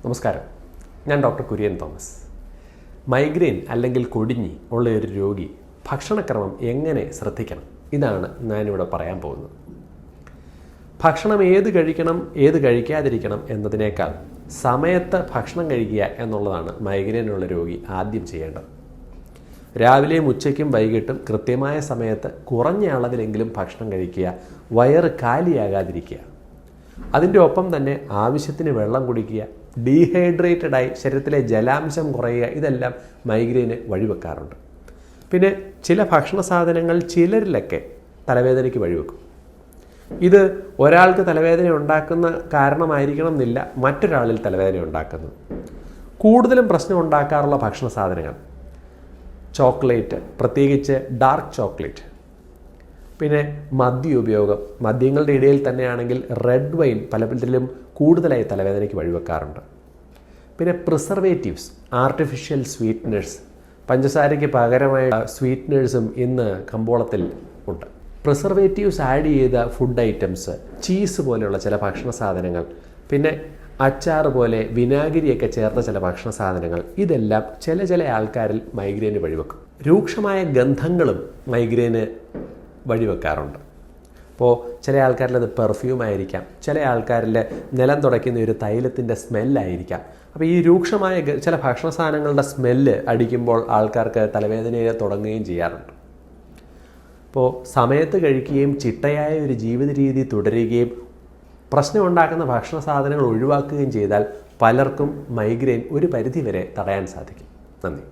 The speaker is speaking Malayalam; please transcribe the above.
നമസ്കാരം, ഞാൻ ഡോക്ടർ കുര്യൻ തോമസ്. മൈഗ്രെയിൻ അല്ലെങ്കിൽ കൊടിഞ്ഞി ഉള്ള ഒരു രോഗി ഭക്ഷണക്രമം എങ്ങനെ ശ്രദ്ധിക്കണം, ഇതാണ് ഞാനിവിടെ പറയാൻ പോകുന്നത്. ഭക്ഷണം ഏത് കഴിക്കണം, ഏത് കഴിക്കാതിരിക്കണം എന്നതിനേക്കാൾ സമയത്ത് ഭക്ഷണം കഴിക്കുക എന്നുള്ളതാണ് മൈഗ്രെയിനുള്ള രോഗി ആദ്യം ചെയ്യേണ്ടത്. രാവിലെയും ഉച്ചയ്ക്കും വൈകിട്ടും കൃത്യമായ സമയത്ത് കുറഞ്ഞ അളവിലെങ്കിലും ഭക്ഷണം കഴിക്കുക, വയറ് കാലിയാകാതിരിക്കുക. അതിൻ്റെ ഒപ്പം തന്നെ ആവശ്യത്തിന് വെള്ളം കുടിക്കുക, ഡീഹൈഡ്രേറ്റഡായി ശരീരത്തിലെ ജലാംശം കുറയുക, ഇതെല്ലാം മൈഗ്രെയിന് വഴിവെക്കാറുണ്ട്. പിന്നെ ചില ഭക്ഷണ സാധനങ്ങൾ ചിലരിലൊക്കെ തലവേദനയ്ക്ക് വഴിവെക്കും. ഇത് ഒരാൾക്ക് തലവേദന ഉണ്ടാക്കുന്ന കാരണമായിരിക്കണം എന്നില്ല മറ്റൊരാളിൽ തലവേദന ഉണ്ടാക്കുന്നത്. കൂടുതലും പ്രശ്നം ഉണ്ടാക്കാറുള്ള ഭക്ഷണ സാധനങ്ങൾ ചോക്ലേറ്റ്, പ്രത്യേകിച്ച് ഡാർക്ക് ചോക്ലേറ്റ്, പിന്നെ മദ്യ ഉപയോഗം. മദ്യങ്ങളുടെ ഇടയിൽ തന്നെയാണെങ്കിൽ റെഡ് വൈൻ പലപ്പോഴും കൂടുതലായി തലവേദനയ്ക്ക് വഴിവെക്കാറുണ്ട്. പിന്നെ പ്രിസർവേറ്റീവ്സ്, ആർട്ടിഫിഷ്യൽ സ്വീറ്റ്നേഴ്സ്, പഞ്ചസാരയ്ക്ക് പകരമായ സ്വീറ്റ്നേഴ്സും ഇന്ന് കമ്പോളത്തിൽ ഉണ്ട്. പ്രിസർവേറ്റീവ്സ് ആഡ് ചെയ്ത ഫുഡ് ഐറ്റംസ്, ചീസ് പോലെയുള്ള ചില ഭക്ഷണ സാധനങ്ങൾ, പിന്നെ അച്ചാർ പോലെ വിനാഗിരിയൊക്കെ ചേർത്ത ചില ഭക്ഷണ സാധനങ്ങൾ, ഇതെല്ലാം ചില ആൾക്കാരിൽ മൈഗ്രെയിന് വഴിവെക്കും. രൂക്ഷമായ ഗന്ധങ്ങളും മൈഗ്രെയിന് വഴിവെക്കാറുണ്ട്. അപ്പോൾ ചില ആൾക്കാരിൽ അത് പെർഫ്യൂം ആയിരിക്കാം, ചില ആൾക്കാരിൽ നിലം തുടയ്ക്കുന്ന ഒരു തൈലത്തിൻ്റെ സ്മെല്ലായിരിക്കാം. അപ്പോൾ ഈ രൂക്ഷമായ ചില ഭക്ഷണ സാധനങ്ങളുടെ സ്മെല്ല് അടിക്കുമ്പോൾ ആൾക്കാർക്ക് തലവേദനയെ തുടങ്ങുകയും ചെയ്യാറുണ്ട്. അപ്പോൾ സമയത്ത് കഴിക്കുകയും ചിട്ടയായ ഒരു ജീവിത രീതി തുടരുകയും പ്രശ്നമുണ്ടാക്കുന്ന ഭക്ഷണ സാധനങ്ങൾ ഒഴിവാക്കുകയും ചെയ്താൽ പലർക്കും മൈഗ്രെയിൻ ഒരു പരിധിവരെ തടയാൻ സാധിക്കും. നന്ദി.